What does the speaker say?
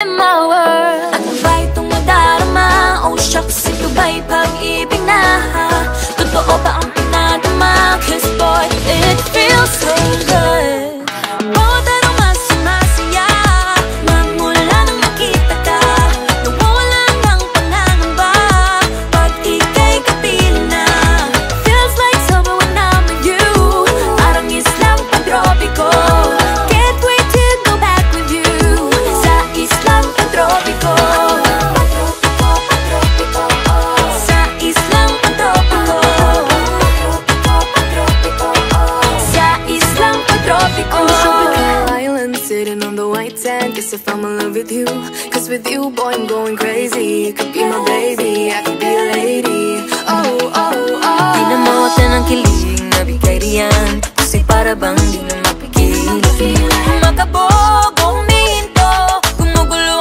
my world. Ano ba itong nadarama? Oh shucks, ito ba'y pag-ibig na? Totoo ba ang pinadama? Cause boy, it feels so good. Bawat araw mas sumasaya magmula nang makita ka. Nawawalan ng pangangamba pag ika'y kapiling na. Feels like summer when I'm with you. Parang islang pantropiko. Can't wait to go back with you sa islang pantropiko. Sa islang pantropiko. Sa islang pantropiko. Island sitting on the white sand. Guess if I'm in love with you, cause with you boy I'm going crazy. You could be my baby, I could be a lady. Oh, oh, oh. Di na mawata ng kilig na bigay riyan. Kasi para bang di na mapigil. Makabot